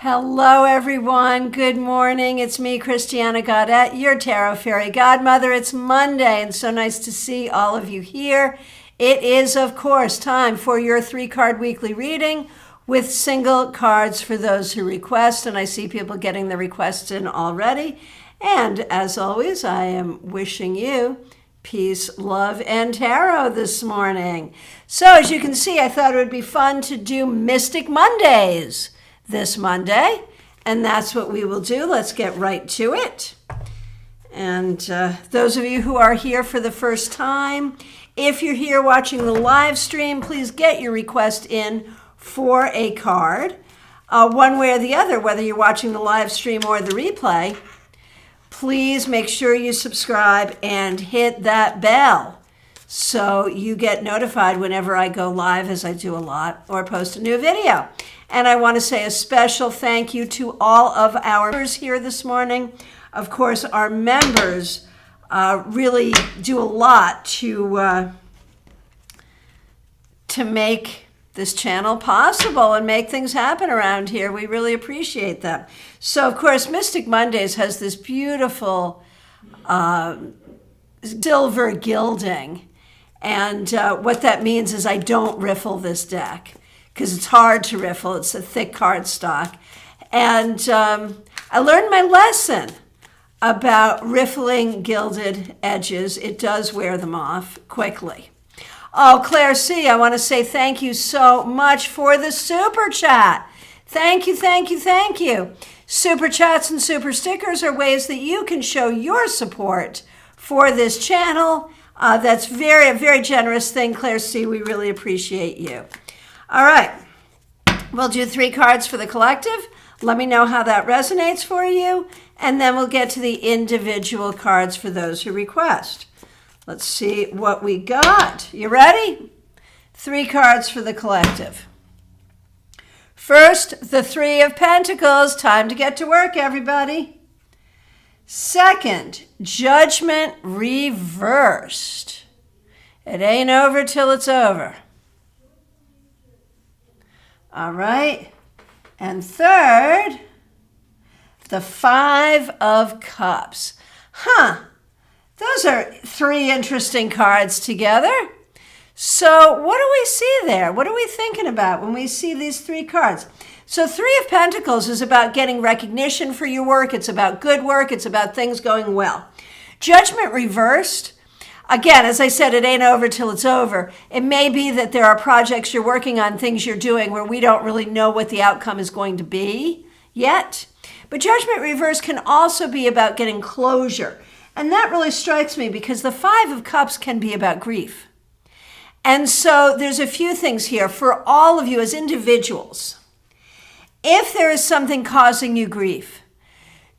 Hello, everyone. Good morning. It's me, Christiana Gaudet, your Tarot Fairy Godmother. It's Monday, and so nice to see all of you here. It is, of course, time for your 3-card weekly reading with single cards for those who request, and I see people getting the requests in already. And as always, I am wishing you peace, love, and tarot this morning. So as you can see, I thought it would be fun to do Mystic Mondays this Monday, and that's what we will do. Let's get right to it. And those of you who are here for the first time, if you're here watching the live stream, please get your request in for a card. One way or the other, whether you're watching the live stream or the replay, please make sure you subscribe and hit that bell so you get notified whenever I go live, as I do a lot, or post a new video. And I want to say a special thank you to all of our members here this morning. Of course, our members really do a lot to make this channel possible and make things happen around here. We really appreciate them. So, of course, Mystic Mondays has this beautiful silver gilding. And what that means is I don't riffle this deck because it's hard to riffle. It's a thick cardstock. And I learned my lesson about riffling gilded edges. It does wear them off quickly. Oh, Claire C., I want to say thank you so much for the super chat. Thank you, thank you, thank you. Super chats and super stickers are ways that you can show your support for this channel. That's very, very generous thing, Claire C. We really appreciate you. All right, we'll do 3 cards for the collective. Let me know how that resonates for you, and then we'll get to the individual cards for those who request. Let's see what we got. You ready? 3 cards for the collective. First, the 3 of Pentacles. Time to get to work, everybody. Second, Judgment reversed. It ain't over till it's over. All right. And third, the 5 of Cups. Those are 3 interesting cards together. So what do we see there? What are we thinking about when we see these 3 cards? So 3 of Pentacles is about getting recognition for your work. It's about good work. It's about things going well. Judgment reversed. Again, as I said, it ain't over till it's over. It may be that there are projects you're working on, things you're doing where we don't really know what the outcome is going to be yet. But Judgment reversed can also be about getting closure. And that really strikes me because the 5 of Cups can be about grief. And so there's a few things here for all of you as individuals. If there is something causing you grief,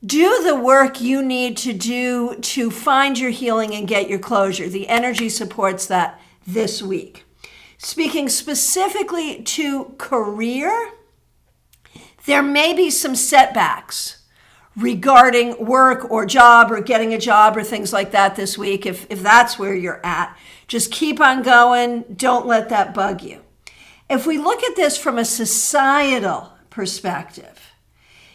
do the work you need to do to find your healing and get your closure. The energy supports that this week. Speaking specifically to career, there may be some setbacks regarding work or job or getting a job or things like that this week. If that's where you're at, just keep on going. Don't let that bug you. If we look at this from a societal perspective,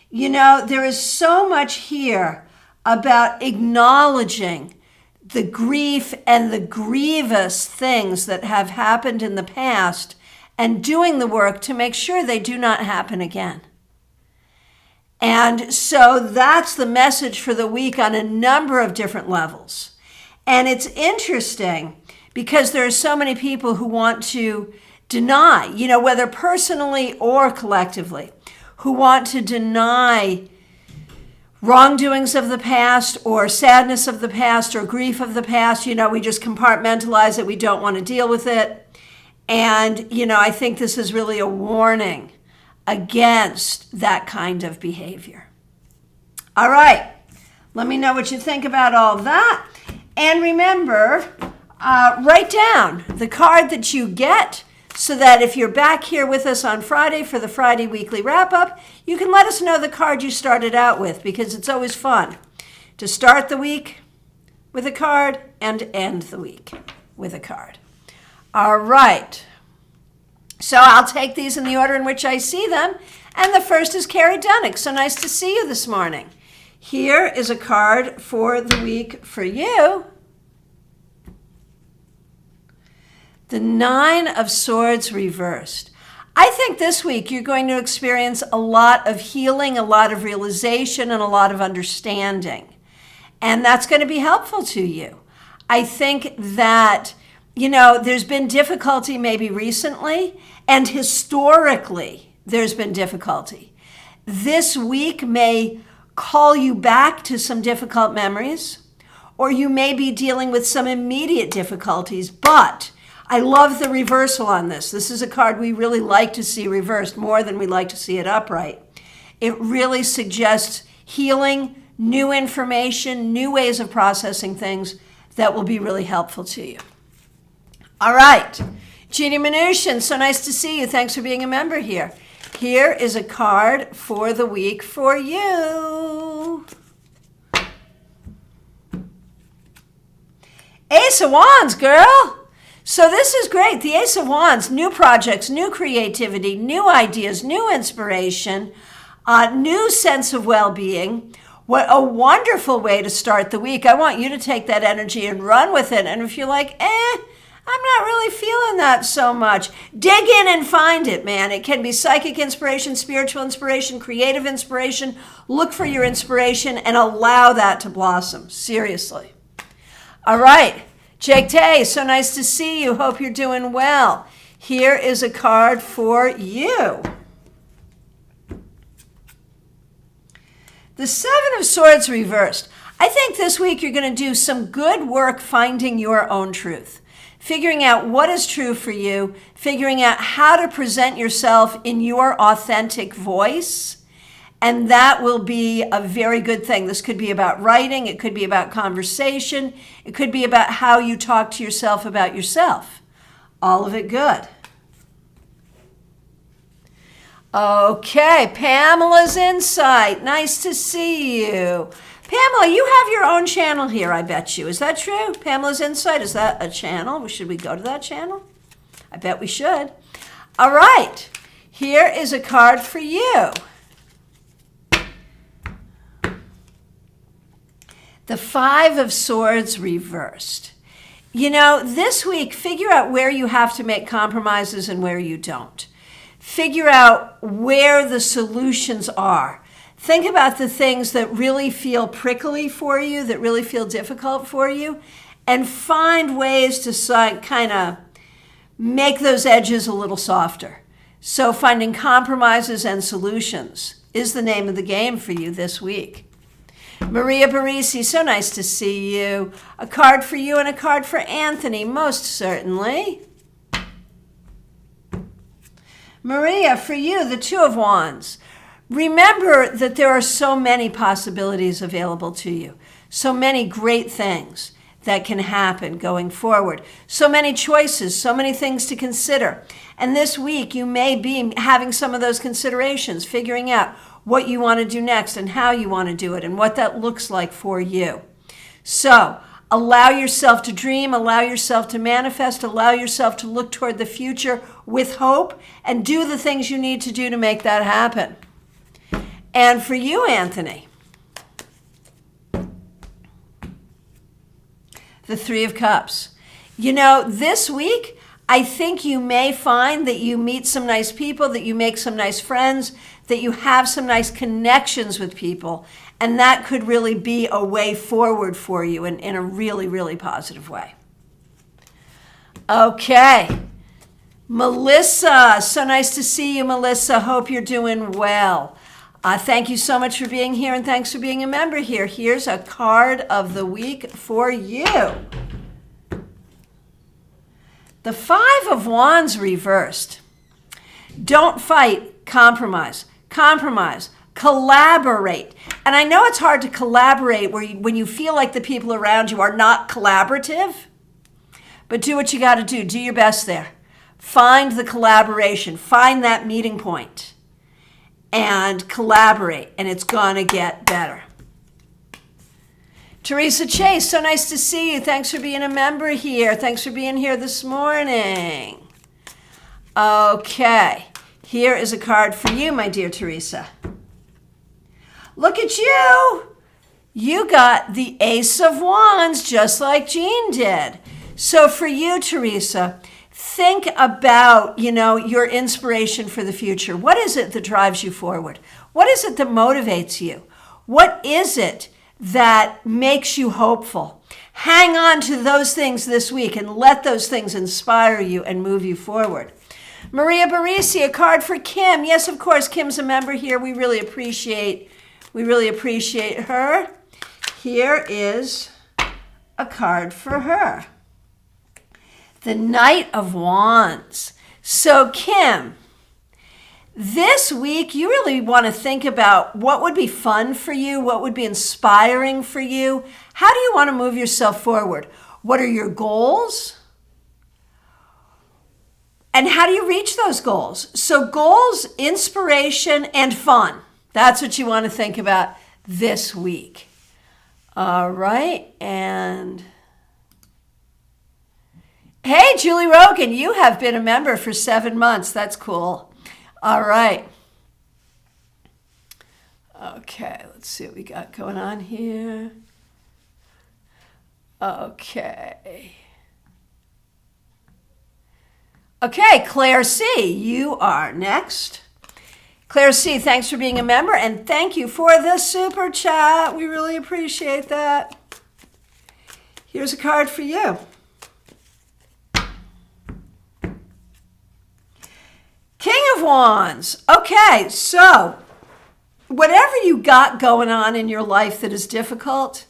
you know, there is so much here about acknowledging the grief and the grievous things that have happened in the past and doing the work to make sure they do not happen again. And so that's the message for the week on a number of different levels. And it's interesting because there are so many people who want to deny, you know, whether personally or collectively, who want to deny wrongdoings of the past or sadness of the past or grief of the past. You know, we just compartmentalize it. We don't want to deal with it. And, you know, I think this is really a warning against that kind of behavior. All right. Let me know what you think about all of that. And remember, write down the card that you get so that if you're back here with us on Friday for the Friday weekly wrap-up, you can let us know the card you started out with, because it's always fun to start the week with a card and end the week with a card. All right. So I'll take these in the order in which I see them, And the first is Carrie Dunnick. So nice to see you this morning. Here is a card for the week for you. The Nine of Swords reversed. I think this week you're going to experience a lot of healing, a lot of realization, and a lot of understanding. And that's going to be helpful to you. I think that, there's been difficulty maybe recently, and historically there's been difficulty. This week may call you back to some difficult memories, or you may be dealing with some immediate difficulties, but I love the reversal on this. This is a card we really like to see reversed more than we like to see it upright. It really suggests healing, new information, new ways of processing things that will be really helpful to you. All right, Jeannie Mnuchin, so nice to see you. Thanks for being a member here. Here is a card for the week for you. Ace of Wands, girl. So this is great. The Ace of Wands, new projects, new creativity, new ideas, new inspiration, new sense of well-being. What a wonderful way to start the week. I want you to take that energy and run with it. And if you're like, I'm not really feeling that so much, dig in and find it, man. It can be psychic inspiration, spiritual inspiration, creative inspiration. Look for your inspiration and allow that to blossom. Seriously. All right. Jake Tay, so nice to see you. Hope you're doing well. Here is a card for you. The Seven of Swords reversed. I think this week you're going to do some good work finding your own truth, figuring out what is true for you, figuring out how to present yourself in your authentic voice. And that will be a very good thing. This could be about writing. It could be about conversation. It could be about how you talk to yourself about yourself. All of it good. Okay, Pamela's Insight. Nice to see you. Pamela, you have your own channel here, I bet you. Is that true? Pamela's Insight, is that a channel? Should we go to that channel? I bet we should. All right, here is a card for you. The Five of Swords reversed. This week, figure out where you have to make compromises and where you don't. Figure out where the solutions are. Think about the things that really feel prickly for you, that really feel difficult for you, and find ways to kind of make those edges a little softer. So finding compromises and solutions is the name of the game for you this week. Maria Barisi, so nice to see you. A card for you and a card for Anthony, most certainly. Maria, for you, the Two of Wands. Remember that there are so many possibilities available to you, so many great things that can happen going forward, so many choices, so many things to consider. And this week, you may be having some of those considerations, figuring out what you want to do next and how you want to do it and what that looks like for you. So allow yourself to dream, allow yourself to manifest, allow yourself to look toward the future with hope and do the things you need to do to make that happen. And for you, Anthony, the Three of Cups. This week, I think you may find that you meet some nice people, that you make some nice friends, that you have some nice connections with people, and that could really be a way forward for you in a really, really positive way. Okay. Melissa, so nice to see you, Melissa. Hope you're doing well. Thank you so much for being here, and thanks for being a member here. Here's a card of the week for you. The Five of Wands reversed. Don't fight, compromise. Compromise, collaborate. And I know it's hard to collaborate when you feel like the people around you are not collaborative, but do what you got to do. Do your best there. Find the collaboration. Find that meeting point and collaborate, and it's going to get better. Teresa Chase, so nice to see you. Thanks for being a member here. Thanks for being here this morning. Okay. Here is a card for you, my dear Teresa. Look at you. You got the Ace of Wands just like Jean did. So for you, Teresa, think about, your inspiration for the future. What is it that drives you forward? What is it that motivates you? What is it that makes you hopeful? Hang on to those things this week and let those things inspire you and move you forward. Maria Barisi, a card for Kim. Yes, of course, Kim's a member here. We really appreciate her. Here is a card for her. The Knight of Wands. So Kim, this week you really want to think about what would be fun for you, what would be inspiring for you. How do you want to move yourself forward? What are your goals? And how do you reach those goals? So goals, inspiration, and fun. That's what you want to think about this week. All right, and hey, Julie Rogan, you have been a member for 7 months. That's cool. All right. Okay, let's see what we got going on here. Okay, Claire C., you are next. Claire C., thanks for being a member, and thank you for the super chat. We really appreciate that. Here's a card for you. King of Wands. Okay, so whatever you got going on in your life that is difficult,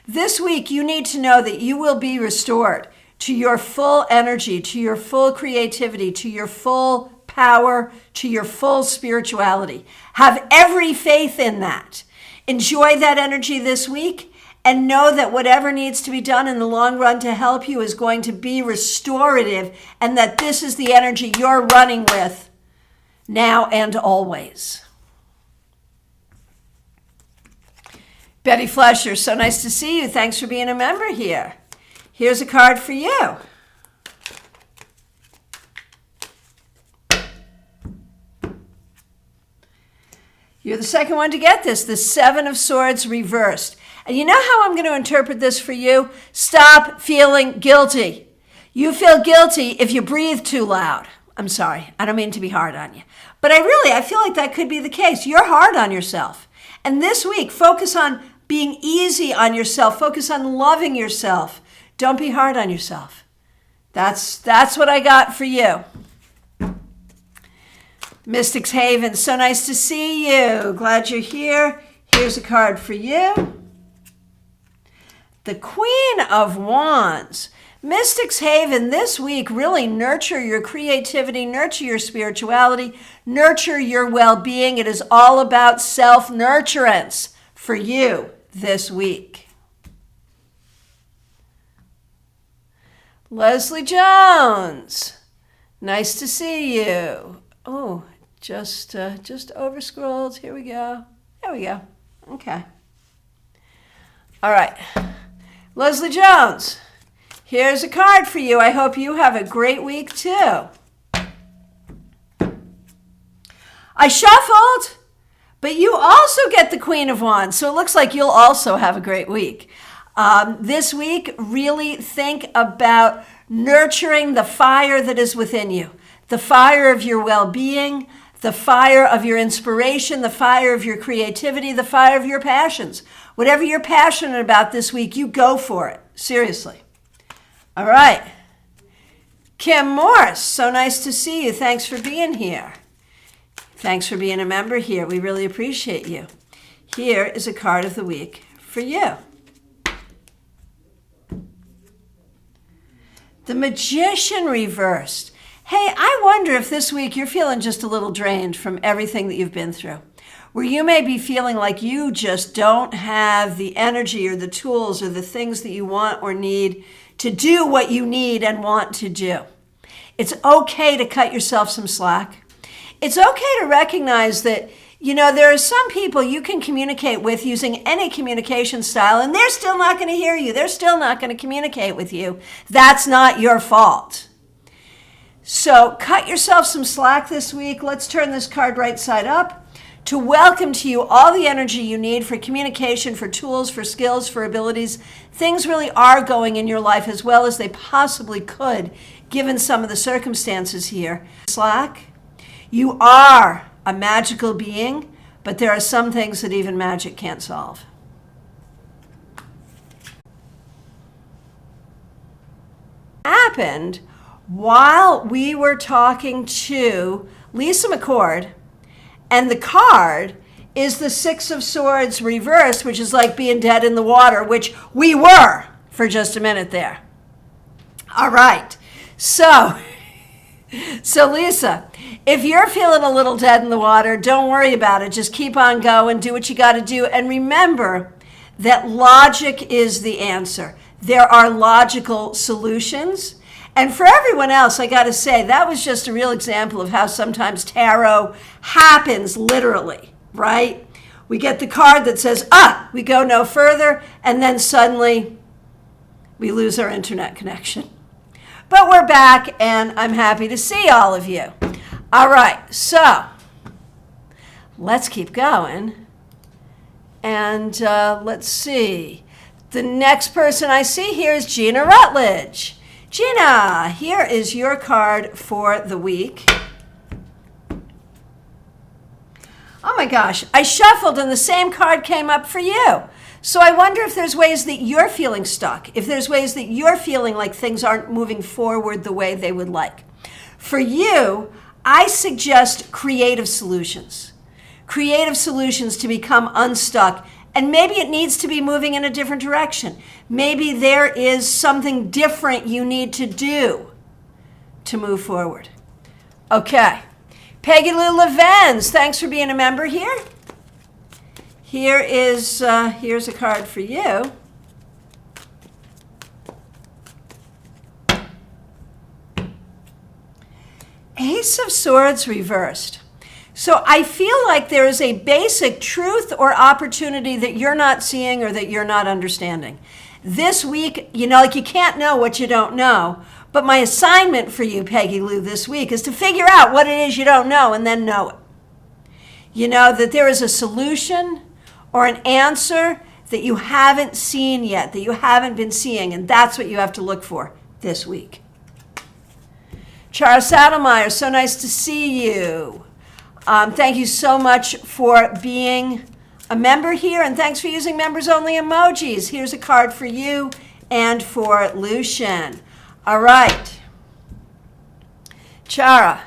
this week you need to know that you will be restored to your full energy, to your full creativity, to your full power, to your full spirituality. Have every faith in that. Enjoy that energy this week and know that whatever needs to be done in the long run to help you is going to be restorative, and that this is the energy you're running with now and always. Betty Flesher, so nice to see you. Thanks for being a member here. Here's a card for you. You're the second one to get this, the Seven of Swords reversed. And you know how I'm going to interpret this for you? Stop feeling guilty. You feel guilty if you breathe too loud. I'm sorry, I don't mean to be hard on you. But I feel like that could be the case. You're hard on yourself. And this week, focus on being easy on yourself. Focus on loving yourself. Don't be hard on yourself. That's what I got for you. Mystics Haven, so nice to see you. Glad you're here. Here's a card for you. The Queen of Wands. Mystics Haven, this week, really nurture your creativity, nurture your spirituality, nurture your well-being. It is all about self-nurturance for you this week. Leslie Jones, nice to see you. Oh, just over-scrolled. Here we go. There we go. Okay. All right. Leslie Jones, here's a card for you. I hope you have a great week too. I shuffled, but you also get the Queen of Wands, so it looks like you'll also have a great week. This week, really think about nurturing the fire that is within you, the fire of your well-being, the fire of your inspiration, the fire of your creativity, the fire of your passions. Whatever you're passionate about this week, you go for it. Seriously. All right. Kim Morse, so nice to see you. Thanks for being here. Thanks for being a member here. We really appreciate you. Here is a card of the week for you. The Magician reversed. Hey, I wonder if this week you're feeling just a little drained from everything that you've been through, where you may be feeling like you just don't have the energy or the tools or the things that you want or need to do what you need and want to do. It's okay to cut yourself some slack. It's okay to recognize that, there are some people you can communicate with using any communication style, and they're still not going to hear you. They're still not going to communicate with you. That's not your fault. So cut yourself some slack this week. Let's turn this card right side up to welcome to you all the energy you need for communication, for tools, for skills, for abilities. Things really are going in your life as well as they possibly could, given some of the circumstances here. Slack, you are a magical being, but there are some things that even magic can't solve. Happened while we were talking to Lisa McCord, and the card is the Six of Swords reversed, which is like being dead in the water, which we were for just a minute there. All right. So Lisa, if you're feeling a little dead in the water, don't worry about it. Just keep on going, do what you got to do. And remember that logic is the answer. There are logical solutions. And for everyone else, I got to say, that was just a real example of how sometimes tarot happens literally, right? We get the card that says, we go no further, and then suddenly we lose our internet connection. But we're back, and I'm happy to see all of you. All right, so let's keep going. And let's see. The next person I see here is Gina Rutledge. Gina, here is your card for the week. Oh my gosh, I shuffled and the same card came up for you. So I wonder if there's ways that you're feeling stuck, if there's ways that you're feeling like things aren't moving forward the way they would like. For you, I suggest creative solutions to become unstuck. And maybe it needs to be moving in a different direction. Maybe there is something different you need to do to move forward. Okay. Peggy Lou Levens, thanks for being a member here. Here's a card for you. Ace of Swords reversed. So I feel like there is a basic truth or opportunity that you're not seeing or that you're not understanding. This week, you can't know what you don't know. But my assignment for you, Peggy Lou, this week is to figure out what it is you don't know and then know it. That there is a solution or an answer that you haven't seen yet, that you haven't been seeing, and that's what you have to look for this week. Chara Saddlemeyer, so nice to see you. Thank you so much for being a member here, and thanks for using members-only emojis. Here's a card for you and for Lucian. All right. Chara,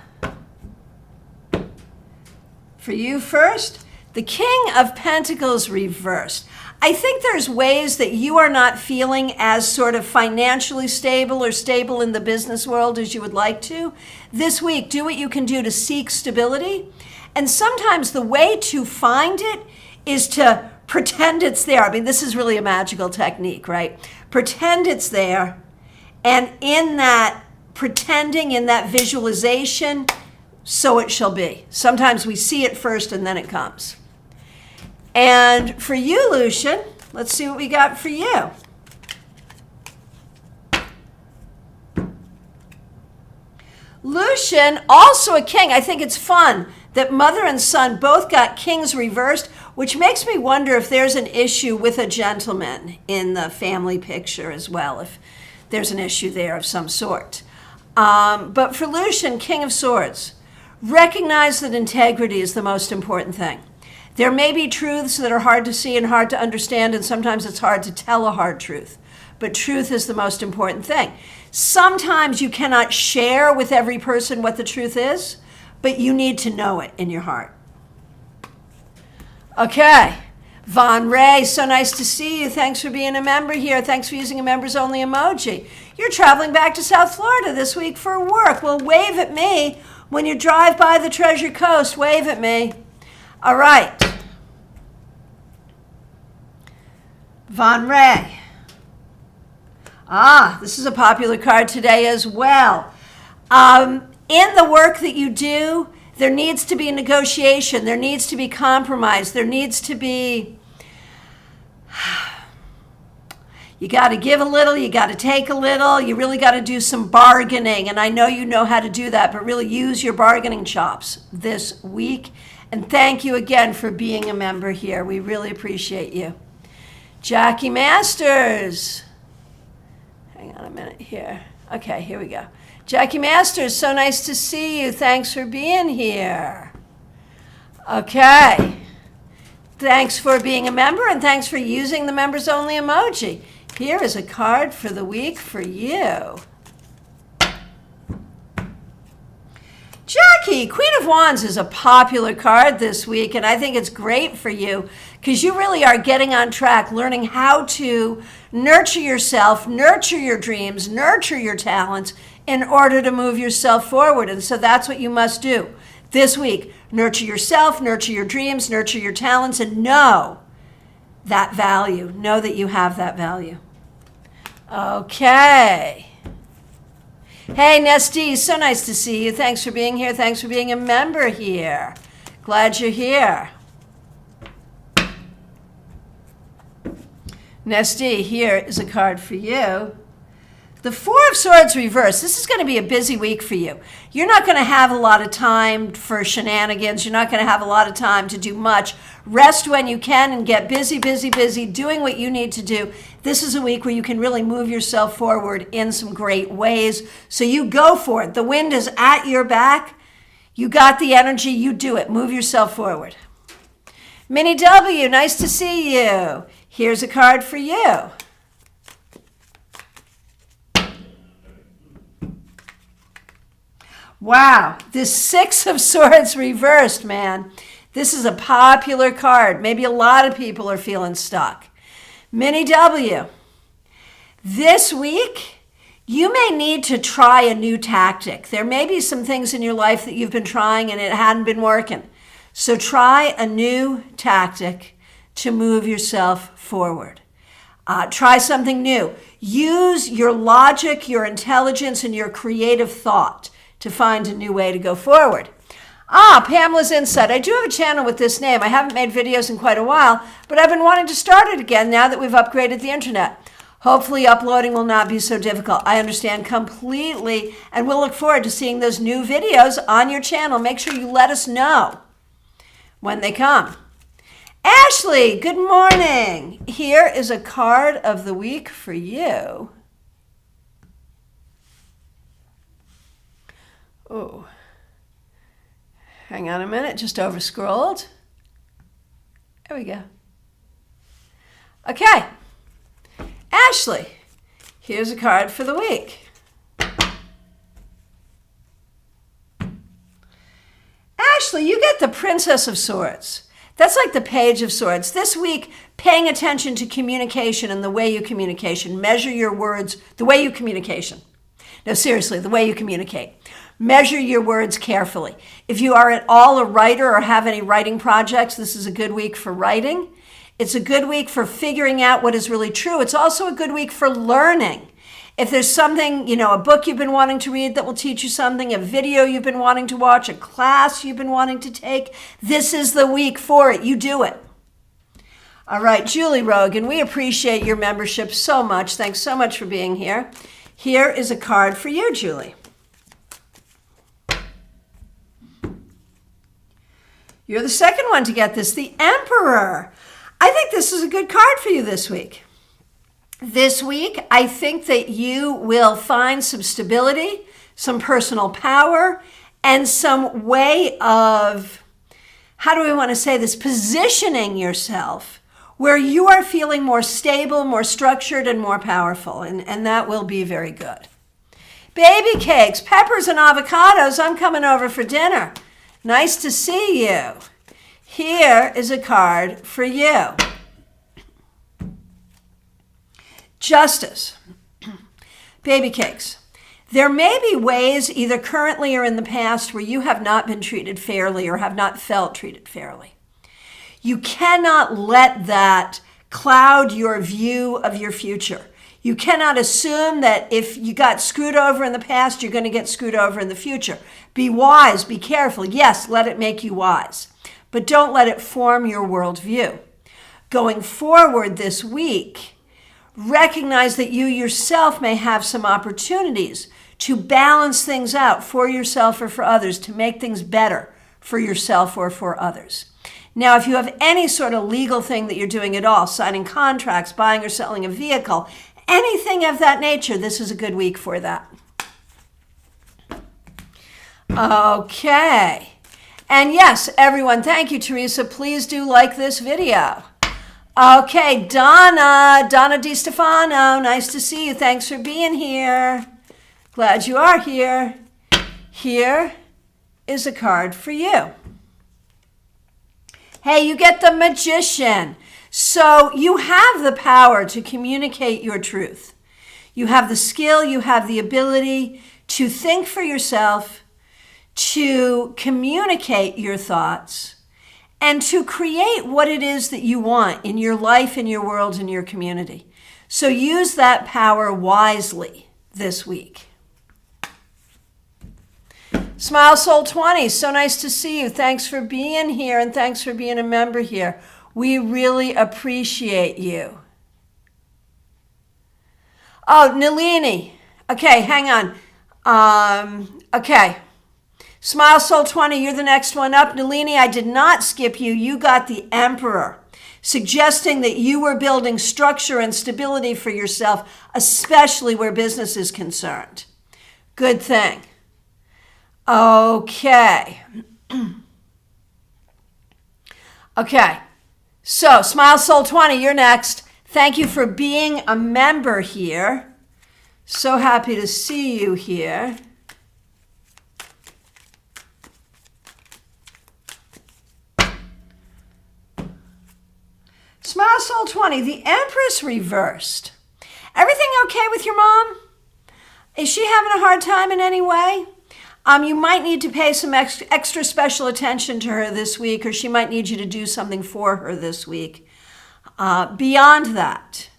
for you first, the King of Pentacles reversed. I think there's ways that you are not feeling as sort of financially stable or stable in the business world as you would like to. This week, do what you can do to seek stability. And sometimes the way to find it is to pretend it's there. I mean, this is really a magical technique, right? Pretend it's there. And in that pretending, in that visualization, so it shall be. Sometimes we see it first and then it comes. And for you, Lucian, let's see what we got for you. Lucian, also a king. I think it's fun that mother and son both got kings reversed, which makes me wonder if there's an issue with a gentleman in the family picture as well, if there's an issue there of some sort. But for Lucian, King of Swords, recognize that integrity is the most important thing. There may be truths that are hard to see and hard to understand, and sometimes it's hard to tell a hard truth. But truth is the most important thing. Sometimes you cannot share with every person what the truth is, but you need to know it in your heart. Okay. Von Ray, so nice to see you. Thanks for being a member here. Thanks for using a members only emoji. You're traveling back to South Florida this week for work. Well, wave at me when you drive by the Treasure Coast. Wave at me. All right. Von Ray. This is a popular card today as well. In the work that you do, there needs to be negotiation. There needs to be compromise. There needs to be, You got to give a little, you got to take a little, you really got to do some bargaining. And I know you know how to do that, but really use your bargaining chops this week. And thank you again for being a member here. We really appreciate you. Jackie Masters. Hang on a minute here. Okay, here we go. Jackie Masters, so nice to see you. Thanks for being here. Okay. Thanks for being a member, and thanks for using the members only emoji. Here is a card for the week for you. Jackie, Queen of Wands is a popular card this week, and I think it's great for you because you really are getting on track, learning how to nurture yourself, nurture your dreams, nurture your talents in order to move yourself forward. And so that's what you must do this week. Nurture yourself, nurture your dreams, nurture your talents, and know that value. Know that you have that value. Okay. Hey, Nesty, so nice to see you. Thanks for being here. Thanks for being a member here. Glad you're here. Nesty, here is a card for you. The Four of Swords reversed. This is going to be a busy week for you. You're not going to have a lot of time for shenanigans. You're not going to have a lot of time to do much. Rest when you can and get busy, busy, busy, doing what you need to do. This is a week where you can really move yourself forward in some great ways. So you go for it. The wind is at your back. You got the energy. You do it. Move yourself forward. Minnie W., nice to see you. Here's a card for you. Wow, this Six of Swords reversed, man. This is a popular card. Maybe a lot of people are feeling stuck. Minnie W., this week, you may need to try a new tactic. There may be some things in your life that you've been trying and it hadn't been working. So try a new tactic to move yourself forward. Try something new. Use your logic, your intelligence, and your creative thought to find a new way to go forward. Pamela's Insight. I do have a channel with this name. I haven't made videos in quite a while, but I've been wanting to start it again now that we've upgraded the internet. Hopefully uploading will not be so difficult. I understand completely, and we'll look forward to seeing those new videos on your channel. Make sure you let us know when they come. Ashley, good morning. Here is a card of the week for you. Oh, hang on a minute, just over scrolled. There we go. Okay, Ashley, here's a card for the week. Ashley, you get the Princess of Swords. That's like the Page of Swords. This week, paying attention to communication and the way you communication. Measure your words, the way you communication. No, seriously, the way you communicate. Measure your words carefully. If you are at all a writer or have any writing projects, this is a good week for writing. It's a good week for figuring out what is really true. It's also a good week for learning. If there's something, a book you've been wanting to read that will teach you something, a video you've been wanting to watch, a class you've been wanting to take, this is the week for it. You do it. All right, Julie Rogan, we appreciate your membership so much. Thanks so much for being here. Here is a card for you, Julie. You're the second one to get this, the Emperor. I think this is a good card for you this week. This week, I think that you will find some stability, some personal power, and some way of, how do we want to say this, positioning yourself where you are feeling more stable, more structured, and more powerful, and that will be very good. Baby cakes, peppers, and avocados, I'm coming over for dinner. Nice to see you. Here is a card for you. Justice. Baby cakes. There may be ways, either currently or in the past, where you have not been treated fairly or have not felt treated fairly. You cannot let that cloud your view of your future. You cannot assume that if you got screwed over in the past, you're going to get screwed over in the future. Be wise, be careful. Yes, let it make you wise, but don't let it form your worldview. Going forward this week, recognize that you yourself may have some opportunities to balance things out for yourself or for others, to make things better for yourself or for others. Now, if you have any sort of legal thing that you're doing at all, signing contracts, buying or selling a vehicle, anything of that nature, this is a good week for that. Okay. And yes, everyone, thank you, Teresa. Please do like this video. Okay, Donna DiStefano, nice to see you. Thanks for being here. Glad you are here. Here is a card for you. Hey, you get the Magician. So you have the power to communicate your truth. You have the skill, you have the ability to think for yourself, to communicate your thoughts, and to create what it is that you want in your life, in your world, in your community. So use that power wisely this week. Smile Soul 20, so nice to see you. Thanks for being here and thanks for being a member here. We really appreciate you. Oh, Nalini. Okay, hang on. Okay. Smile Soul 20, you're the next one up. Nalini, I did not skip you. You got the Emperor, suggesting that you were building structure and stability for yourself, especially where business is concerned. Good thing. Okay. Okay. So, Smile Soul 20, you're next. Thank you for being a member here. So happy to see you here. Smile Soul 20, the Empress reversed. Everything okay with your mom? Is she having a hard time in any way? You might need to pay some extra special attention to her this week, or she might need you to do something for her this week. Beyond that,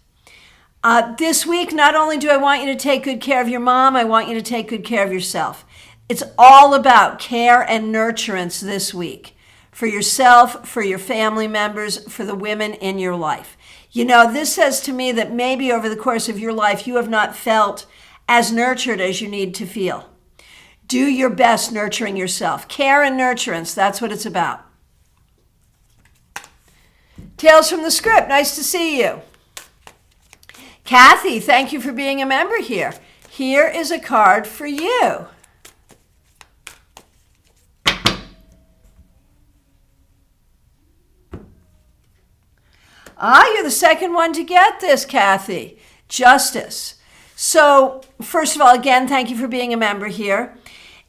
this week, not only do I want you to take good care of your mom, I want you to take good care of yourself. It's all about care and nurturance this week. For yourself, for your family members, for the women in your life. You know, this says to me that maybe over the course of your life, you have not felt as nurtured as you need to feel. Do your best nurturing yourself. Care and nurturance, that's what it's about. Tales from the Script, nice to see you. Kathy, thank you for being a member here. Here is a card for you. You're the second one to get this, Kathy. Justice. So, first of all, again, thank you for being a member here.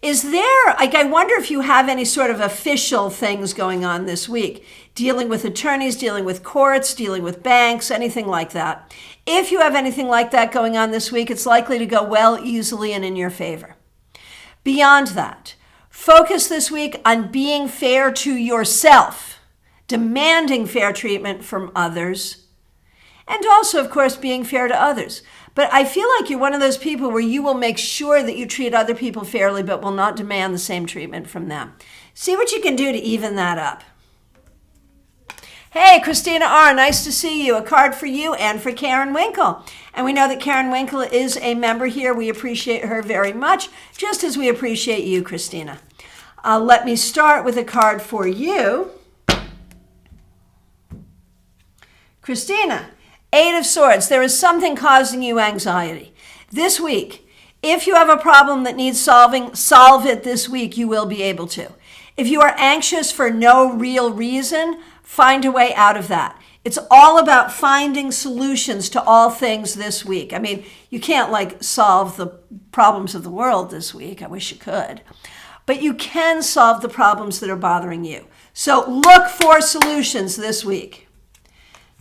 Is there, I wonder if you have any sort of official things going on this week, dealing with attorneys, dealing with courts, dealing with banks, anything like that. If you have anything like that going on this week, it's likely to go well, easily, and in your favor. Beyond that, focus this week on being fair to yourself, demanding fair treatment from others, and also, of course, being fair to others. But I feel like you're one of those people where you will make sure that you treat other people fairly, but will not demand the same treatment from them. See what you can do to even that up. Hey, Christina R., nice to see you. A card for you and for Karen Winkle. And we know that Karen Winkle is a member here. We appreciate her very much, just as we appreciate you, Christina. Let me start with a card for you. Christina, Eight of Swords. There is something causing you anxiety. This week, if you have a problem that needs solving, solve it this week. You will be able to. If you are anxious for no real reason, find a way out of that. It's all about finding solutions to all things this week. I mean, you can't solve the problems of the world this week. I wish you could. But you can solve the problems that are bothering you. So look for solutions this week.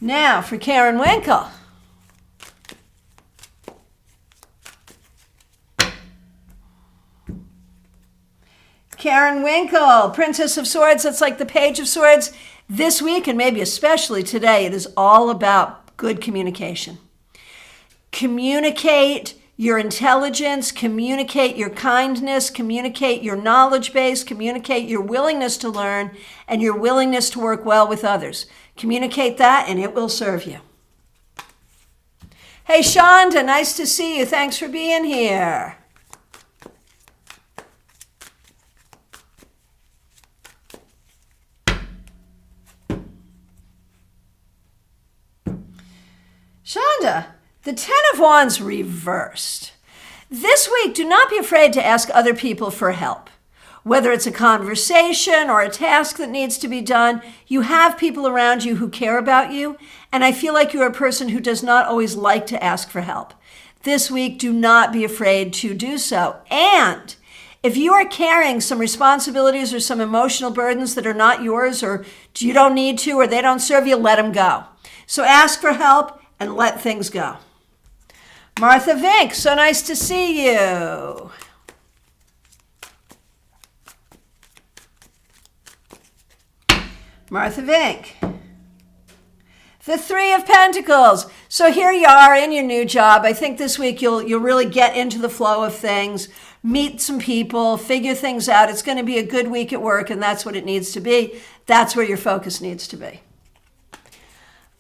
Now for Karen Winkle. Karen Winkle, Princess of Swords. That's like the Page of Swords. This week, and maybe especially today, it is all about good communication. Communicate your intelligence, communicate your kindness, communicate your knowledge base, communicate your willingness to learn, and your willingness to work well with others. Communicate that, and it will serve you. Hey, Shonda, nice to see you. Thanks for being here. Shonda, the Ten of Wands reversed. This week, do not be afraid to ask other people for help. Whether it's a conversation or a task that needs to be done, you have people around you who care about you, and I feel like you're a person who does not always like to ask for help. This week, do not be afraid to do so. And if you are carrying some responsibilities or some emotional burdens that are not yours, or you don't need to, or they don't serve you, let them go. So ask for help and let things go. Martha Vink, so nice to see you. Martha Vink. The Three of Pentacles. So here you are in your new job. I think this week you'll really get into the flow of things, meet some people, figure things out. It's going to be a good week at work, and that's what it needs to be. That's where your focus needs to be.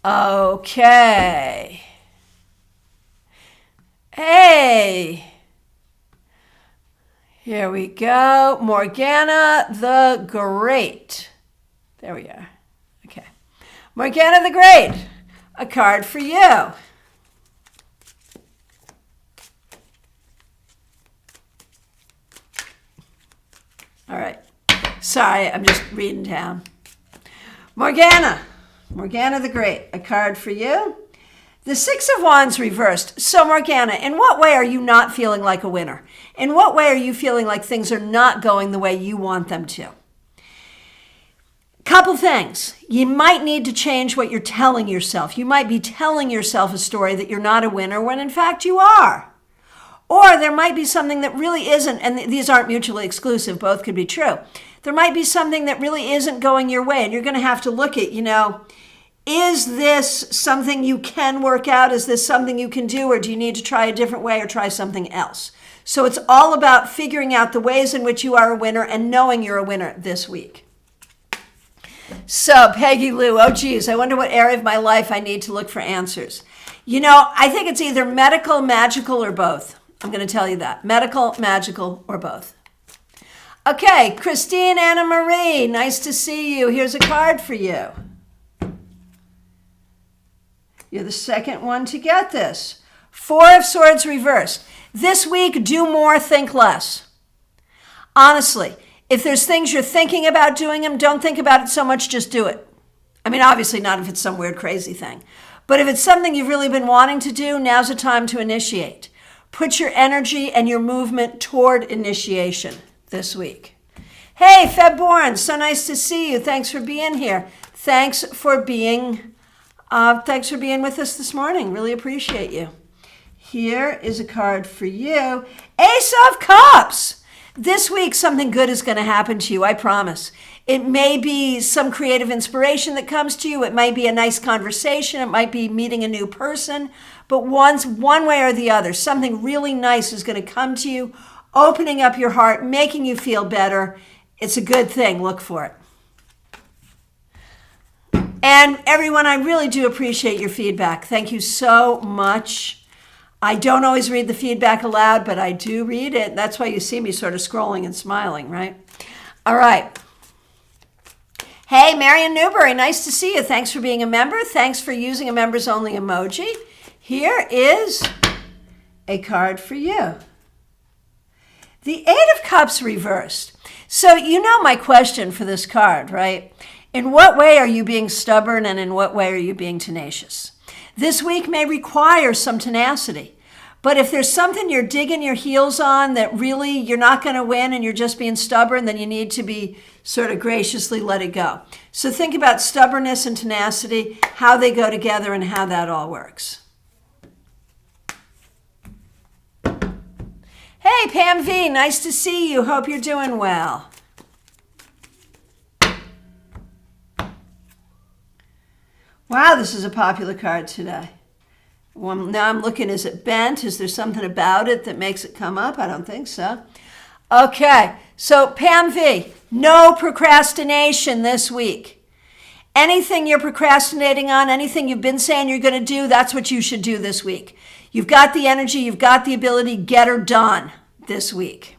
Okay. Hey. Here we go. Morgana the Great. There we are. Okay. Morgana the Great, a card for you. All right. Sorry, I'm just reading down. Morgana the Great, a card for you. The Six of Wands reversed. So Morgana, in what way are you not feeling like a winner? In what way are you feeling like things are not going the way you want them to? Couple things. You might need to change what you're telling yourself. You might be telling yourself a story that you're not a winner when in fact you are. Or there might be something that really isn't, and these aren't mutually exclusive, both could be true. There might be something that really isn't going your way, and you're going to have to look at, is this something you can work out? Is this something you can do, or do you need to try a different way or try something else? So it's all about figuring out the ways in which you are a winner and knowing you're a winner this week. So Peggy Lou, oh geez, I wonder what area of my life I need to look for answers. I think it's either medical, magical, or both. I'm going to tell you that. Medical, magical, or both. Okay, Christine Anna Marie, nice to see you. Here's a card for you. You're the second one to get this. Four of Swords reversed. This week, do more, think less. Honestly, if there's things you're thinking about doing them, don't think about it so much, just do it. I mean, obviously not if it's some weird, crazy thing. But if it's something you've really been wanting to do, now's the time to initiate. Put your energy and your movement toward initiation this week. Hey, Feb Born, so nice to see you. Thanks for being here. Thanks for being with us this morning. Really appreciate you. Here is a card for you. Ace of Cups. This week, something good is going to happen to you, I promise. It may be some creative inspiration that comes to you. It might be a nice conversation. It might be meeting a new person. But one way or the other, something really nice is going to come to you, opening up your heart, making you feel better. It's a good thing. Look for it. And everyone, I really do appreciate your feedback. Thank you so much. I don't always read the feedback aloud, but I do read it. That's why you see me sort of scrolling and smiling, right? All right. Hey, Marion Newberry, nice to see you. Thanks for being a member. Thanks for using a members only emoji. Here is a card for you. The Eight of Cups reversed. So you know my question for this card, right? In what way are you being stubborn, and in what way are you being tenacious? This week may require some tenacity. But if there's something you're digging your heels on that really you're not going to win and you're just being stubborn, then you need to be sort of graciously let it go. So think about stubbornness and tenacity, how they go together and how that all works. Hey, Pam V, nice to see you. Hope you're doing well. Wow, this is a popular card today. Well, now I'm looking, is it bent? Is there something about it that makes it come up? I don't think so. Okay, so Pam V, no procrastination this week. Anything you're procrastinating on, anything you've been saying you're going to do, that's what you should do this week. You've got the energy, you've got the ability, get her done this week.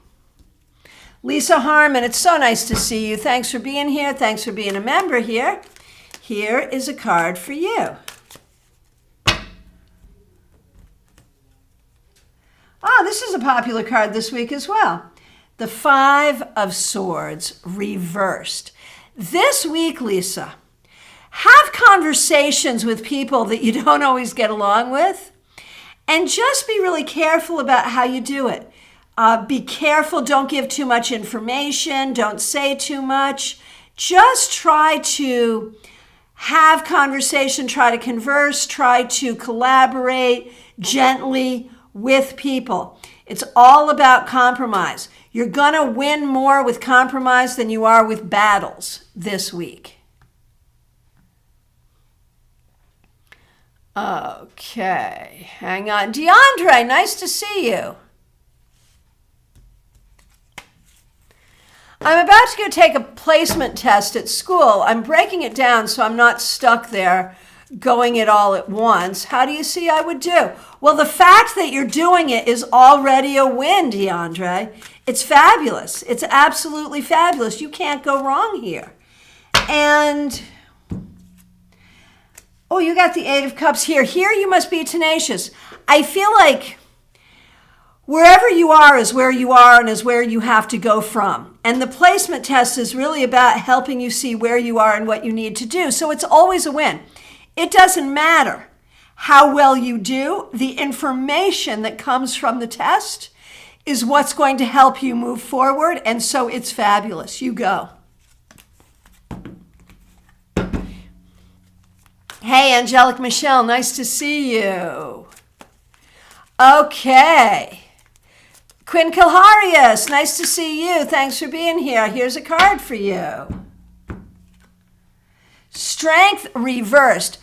Lisa Harmon, it's so nice to see you. Thanks for being here. Thanks for being a member here. Here is a card for you. Oh, this is a popular card this week as well. The Five of Swords reversed. This week, Lisa, have conversations with people that you don't always get along with, and just be really careful about how you do it. Be careful, don't give too much information, don't say too much. Just try to have conversation, try to converse, try to collaborate gently with people. It's all about compromise. You're gonna win more with compromise than you are with battles this week. Okay, hang on. DeAndre, nice to see you. I'm about to go take a placement test at school. I'm breaking it down so I'm not stuck there going it all at once. How do you see I would do? Well, the fact that you're doing it is already a win, DeAndre. It's fabulous. It's absolutely fabulous. You can't go wrong here. And oh, you got the Eight of Cups here. Here you must be tenacious. I feel like wherever you are is where you are and is where you have to go from. And the placement test is really about helping you see where you are and what you need to do. So it's always a win. It doesn't matter how well you do. The information that comes from the test is what's going to help you move forward. And so it's fabulous. You go. Hey, Angelic Michelle, nice to see you. Okay. Quinn Kilharius, nice to see you. Thanks for being here. Here's a card for you. Strength reversed.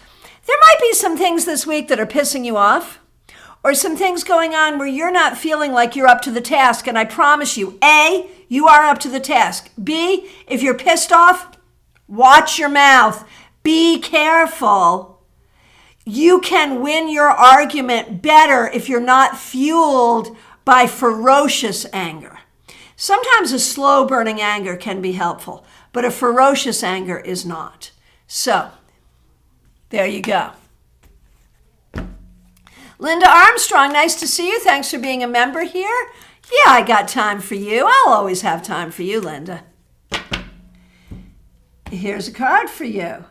There might be some things this week that are pissing you off, or some things going on where you're not feeling like you're up to the task. And I promise you, A, you are up to the task. B, if you're pissed off, watch your mouth. Be careful. You can win your argument better if you're not fueled by ferocious anger. Sometimes a slow burning anger can be helpful, but a ferocious anger is not. So, there you go. Linda Armstrong, nice to see you. Thanks for being a member here. Yeah, I got time for you. I'll always have time for you, Linda. Here's a card for you.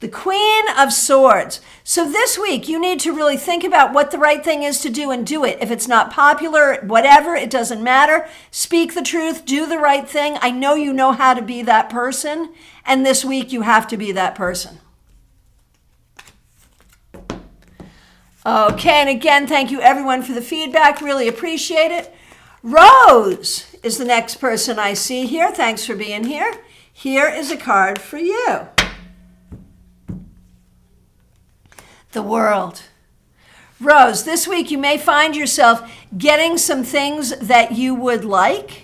The Queen of Swords. So this week, you need to really think about what the right thing is to do and do it. If it's not popular, whatever, it doesn't matter. Speak the truth, do the right thing. I know you know how to be that person, and this week you have to be that person. Okay, and again, thank you everyone for the feedback. Really appreciate it. Rose is the next person I see here. Thanks for being here. Here is a card for you. The World. Rose, this week you may find yourself getting some things that you would like.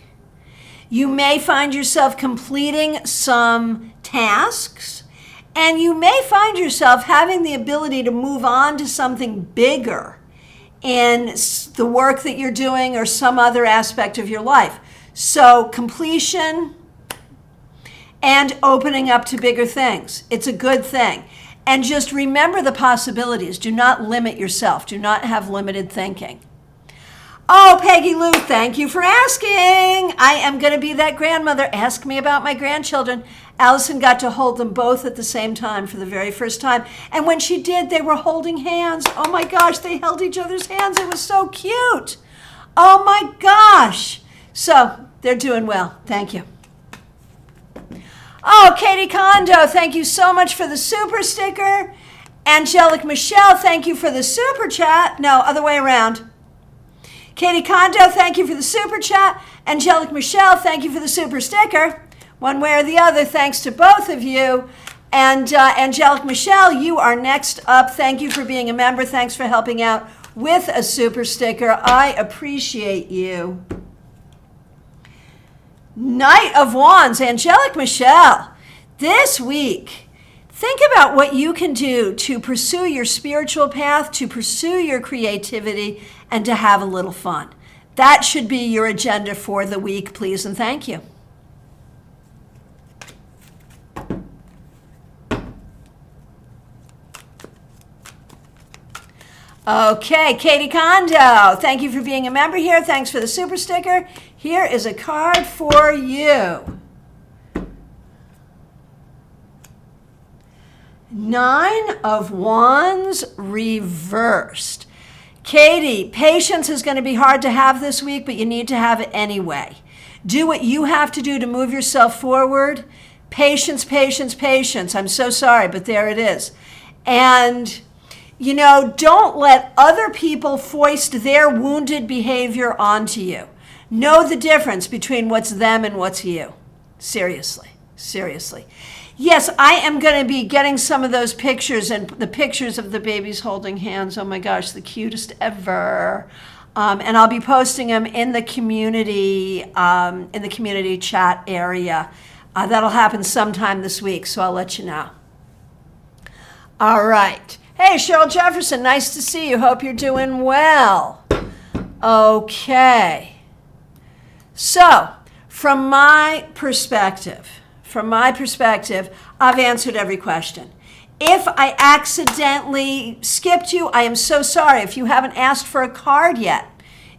You may find yourself completing some tasks, and you may find yourself having the ability to move on to something bigger in the work that you're doing or some other aspect of your life. So completion and opening up to bigger things. It's a good thing. And just remember the possibilities. Do not limit yourself. Do not have limited thinking. Oh, Peggy Lou, thank you for asking. I am going to be that grandmother. Ask me about my grandchildren. Allison got to hold them both at the same time for the very first time. And when she did, they were holding hands. Oh my gosh, they held each other's hands. It was so cute. Oh my gosh. So they're doing well. Thank you. Oh, Katie Kondo, thank you so much for the super sticker. Angelic Michelle, thank you for the super chat. No, other way around. Katie Kondo, thank you for the super chat. Angelic Michelle, thank you for the super sticker. One way or the other, thanks to both of you. And Angelic Michelle, you are next up. Thank you for being a member. Thanks for helping out with a super sticker. I appreciate you. Knight of Wands, Angelic Michelle. This week, Think about what you can do to pursue your spiritual path, to pursue your creativity, and to have a little fun. That should be your agenda for the week, please, and thank you. Okay, Katie Kondo, thank you for being a member here. Thanks for the super sticker. Here is a card for you. 9 of Wands reversed. Katie, patience is going to be hard to have this week, but you need to have it anyway. Do what you have to do to move yourself forward. Patience, patience, patience. I'm so sorry, but there it is. And don't let other people foist their wounded behavior onto you. Know the difference between what's them and what's you. Seriously, seriously. Yes, I am going to be getting some of those pictures and the pictures of the babies holding hands. Oh my gosh, the cutest ever. And I'll be posting them in the community chat area. That'll happen sometime this week, so I'll let you know. All right. Hey, Cheryl Jefferson, nice to see you. Hope you're doing well. Okay. So, from my perspective, I've answered every question. If I accidentally skipped you, I am so sorry. If you haven't asked for a card yet,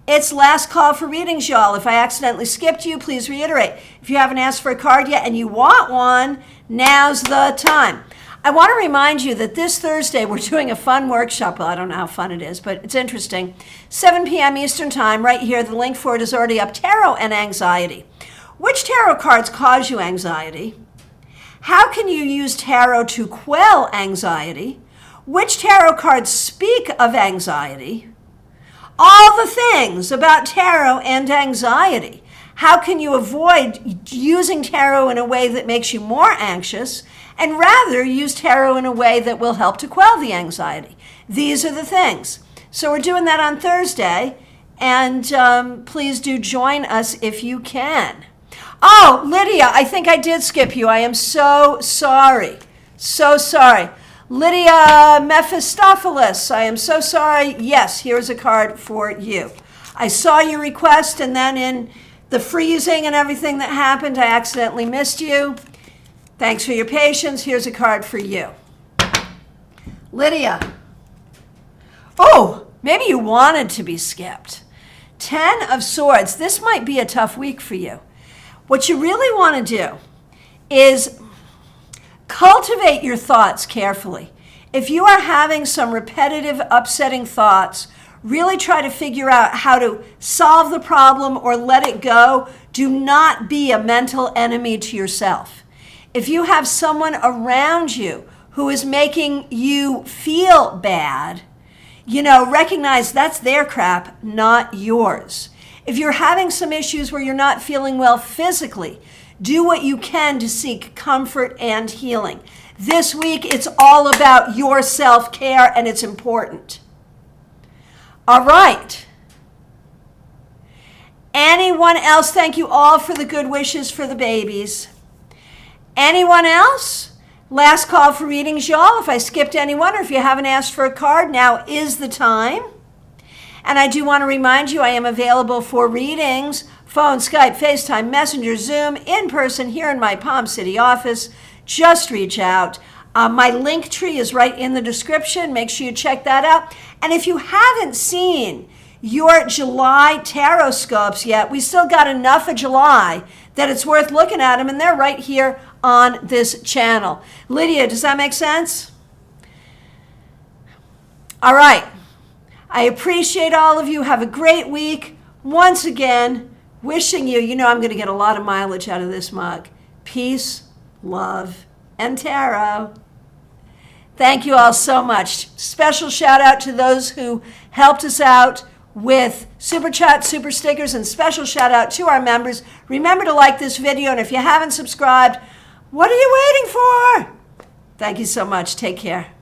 it's last call for readings, y'all. If I accidentally skipped you, please reiterate. If you haven't asked for a card yet and you want one, now's the time. I want to remind you that this Thursday we're doing a fun workshop. Well, I don't know how fun it is, but it's interesting. 7 p.m. Eastern Time, right here. The link for it is already up. Tarot and anxiety. Which tarot cards cause you anxiety? How can you use tarot to quell anxiety? Which tarot cards speak of anxiety? All the things about tarot and anxiety. How can you avoid using tarot in a way that makes you more anxious and rather use tarot in a way that will help to quell the anxiety? These are the things. So we're doing that on Thursday, and please do join us if you can. Oh, Lydia, I think I did skip you. I am so sorry. So sorry. Lydia Mephistopheles, I am so sorry. Yes, here's a card for you. I saw your request, and then in the freezing and everything that happened, I accidentally missed you. Thanks for your patience. Here's a card for you. Lydia. Oh, maybe you wanted to be skipped. 10 of Swords. This might be a tough week for you. What you really want to do is cultivate your thoughts carefully. If you are having some repetitive, upsetting thoughts, really try to figure out how to solve the problem or let it go. Do not be a mental enemy to yourself. If you have someone around you who is making you feel bad, recognize that's their crap, not yours. If you're having some issues where you're not feeling well physically, do what you can to seek comfort and healing. This week, it's all about your self-care, and it's important. All right. Anyone else? Thank you all for the good wishes for the babies. Anyone else? Last call for readings, y'all. If I skipped anyone or if you haven't asked for a card, now is the time. And I do want to remind you, I am available for readings, phone, Skype, FaceTime, Messenger, Zoom, in person here in my Palm City office. Just reach out. My link tree is right in the description. Make sure you check that out. And if you haven't seen your July tarot scopes yet, we still got enough of July that it's worth looking at them, and they're right here on this channel. Lydia, does that make sense? All right. I appreciate all of you. Have a great week. Once again, wishing you, I'm going to get a lot of mileage out of this mug. Peace, love, and tarot. Thank you all so much. Special shout out to those who helped us out with Super Chat, Super Stickers, and special shout out to our members. Remember to like this video, and if you haven't subscribed, what are you waiting for? Thank you so much. Take care.